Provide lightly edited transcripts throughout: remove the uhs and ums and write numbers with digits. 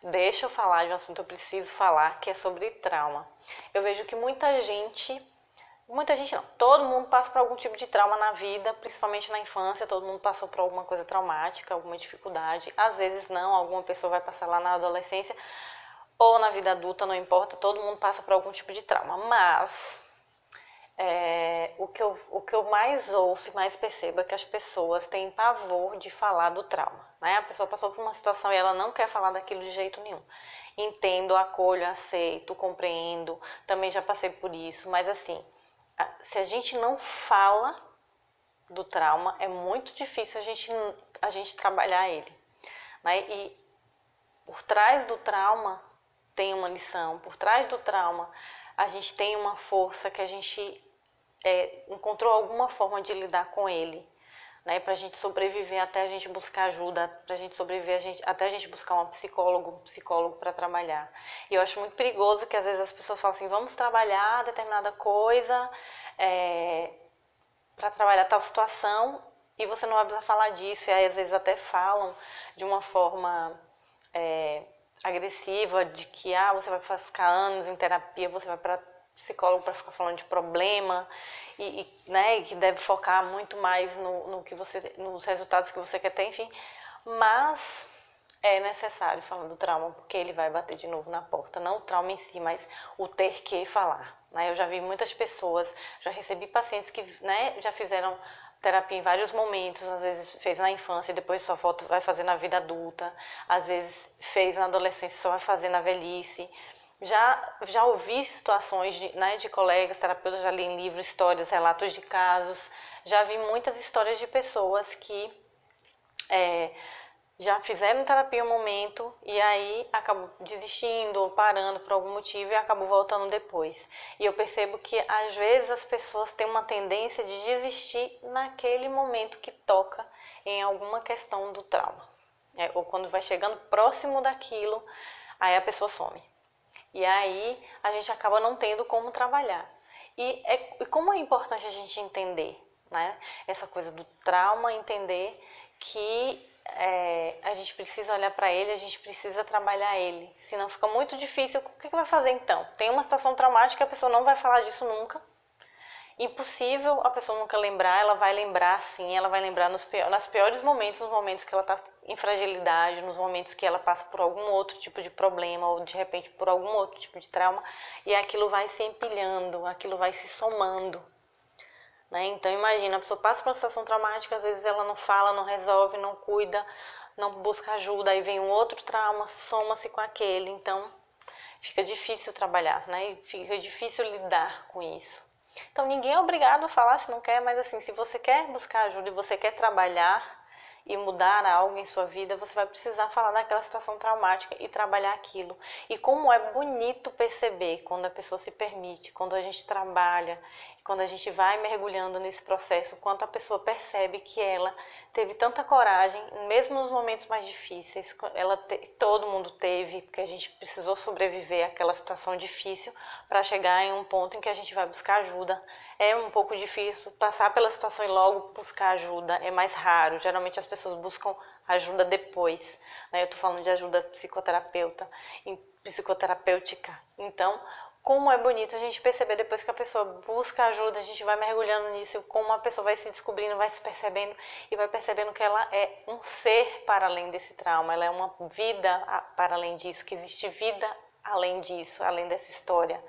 deixa eu falar de um assunto que eu preciso falar, que é sobre trauma. Eu vejo que muita gente não, todo mundo passa por algum tipo de trauma na vida, principalmente na infância, todo mundo passou por alguma coisa traumática, alguma dificuldade. Às vezes não, alguma pessoa vai passar lá na adolescência ou na vida adulta, não importa, todo mundo passa por algum tipo de trauma. Mas o que eu mais ouço e mais percebo é que as pessoas têm pavor de falar do trauma, né? A pessoa passou por uma situação e ela não quer falar daquilo de jeito nenhum. Entendo, acolho, aceito, compreendo, também já passei por isso, mas assim, se a gente não fala do trauma, é muito difícil a gente trabalhar ele, né? E por trás do trauma tem uma lição, por trás do trauma a gente tem uma força que a gente encontrou alguma forma de lidar com ele, né? Para a gente sobreviver até a gente buscar ajuda, para a gente sobreviver até a gente buscar um psicólogo para trabalhar. E eu acho muito perigoso que às vezes as pessoas falam assim, vamos trabalhar determinada coisa, para trabalhar tal situação, e você não vai precisar falar disso, e aí às vezes até falam de uma forma agressiva, de que você vai ficar anos em terapia, você vai para psicólogo para ficar falando de problema, né, e que deve focar muito mais nos resultados que você quer ter, enfim. Mas é necessário falar do trauma, porque ele vai bater de novo na porta. Não o trauma em si, mas o ter que falar, né? Eu já vi muitas pessoas, já recebi pacientes que, né, já fizeram terapia em vários momentos, às vezes fez na infância e depois só vai fazer na vida adulta, às vezes fez na adolescência e só vai fazer na velhice. Já ouvi situações de colegas, terapeutas, já li em livros, histórias, relatos de casos, já vi muitas histórias de pessoas que já fizeram terapia um momento e aí acabou desistindo ou parando por algum motivo e acabou voltando depois. E eu percebo que às vezes as pessoas têm uma tendência de desistir naquele momento que toca em alguma questão do trauma. Ou quando vai chegando próximo daquilo, aí a pessoa some. E aí a gente acaba não tendo como trabalhar. E como é importante a gente entender, né, essa coisa do trauma, entender que a gente precisa olhar para ele, a gente precisa trabalhar ele. Senão fica muito difícil. O que vai fazer então? Tem uma situação traumática, a pessoa não vai falar disso nunca. Impossível a pessoa nunca lembrar, ela vai lembrar sim, ela vai lembrar nos piores momentos, nos momentos que ela está em fragilidade, nos momentos que ela passa por algum outro tipo de problema ou de repente por algum outro tipo de trauma, e aquilo vai se empilhando, aquilo vai se somando, né? Então imagina, a pessoa passa por uma situação traumática, às vezes ela não fala, não resolve, não cuida, não busca ajuda, aí vem um outro trauma, soma-se com aquele, então fica difícil trabalhar, né? E fica difícil lidar com isso. Então ninguém é obrigado a falar se não quer, mas assim, se você quer buscar ajuda e você quer trabalhar e mudar algo em sua vida, você vai precisar falar daquela situação traumática e trabalhar aquilo. E como é bonito perceber quando a pessoa se permite, quando a gente trabalha, quando a gente vai mergulhando nesse processo, quanto a pessoa percebe que ela teve tanta coragem, mesmo nos momentos mais difíceis, todo mundo teve, porque a gente precisou sobreviver àquela situação difícil para chegar em um ponto em que a gente vai buscar ajuda. É um pouco difícil passar pela situação e logo buscar ajuda, é mais raro. Geralmente as pessoas buscam ajuda depois, né? Eu estou falando de ajuda psicoterapêutica. Então, como é bonito a gente perceber depois que a pessoa busca ajuda, a gente vai mergulhando nisso, como a pessoa vai se descobrindo, vai se percebendo e vai percebendo que ela é um ser para além desse trauma, ela é uma vida para além disso, que existe vida além disso, além dessa história.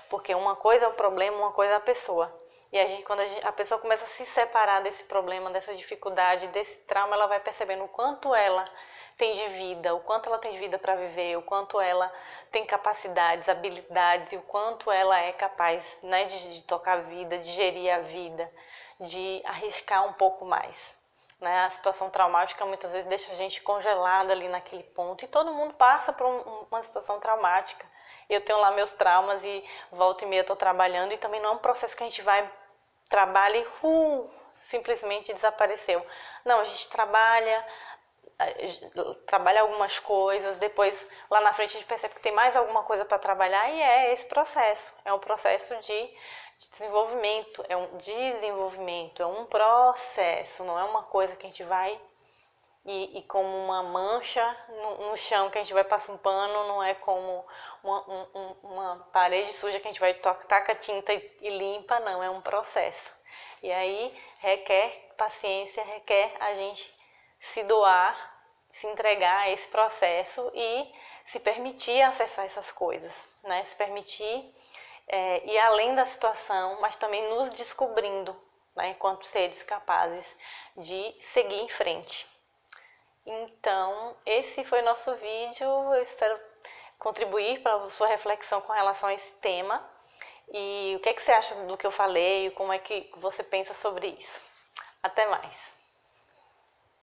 Porque uma coisa é o problema, uma coisa é a pessoa. E quando a pessoa começa a se separar desse problema, dessa dificuldade, desse trauma, ela vai percebendo o quanto ela tem de vida, o quanto ela tem de vida para viver, o quanto ela tem capacidades, habilidades e o quanto ela é capaz, né, de tocar a vida, de gerir a vida, de arriscar um pouco mais. Né? A situação traumática muitas vezes deixa a gente congelada ali naquele ponto e todo mundo passa por uma situação traumática. Eu tenho lá meus traumas e volta e meia estou trabalhando e também não é um processo que a gente vai, trabalha e simplesmente desapareceu. Não, a gente trabalha algumas coisas, depois lá na frente a gente percebe que tem mais alguma coisa para trabalhar e é esse processo. É um processo de desenvolvimento, é um processo, não é uma coisa que a gente vai e como uma mancha no chão que a gente vai passar um pano, não é como uma parede suja que a gente vai taca tinta e limpa, não, é um processo. E aí requer paciência, requer a gente se doar, se entregar a esse processo e se permitir acessar essas coisas, né? Se permitir ir além da situação, mas também nos descobrindo, né? Enquanto seres capazes de seguir em frente. Então, esse foi nosso vídeo. Eu espero contribuir para a sua reflexão com relação a esse tema. E o que é que você acha do que eu falei? Como é que você pensa sobre isso? Até mais!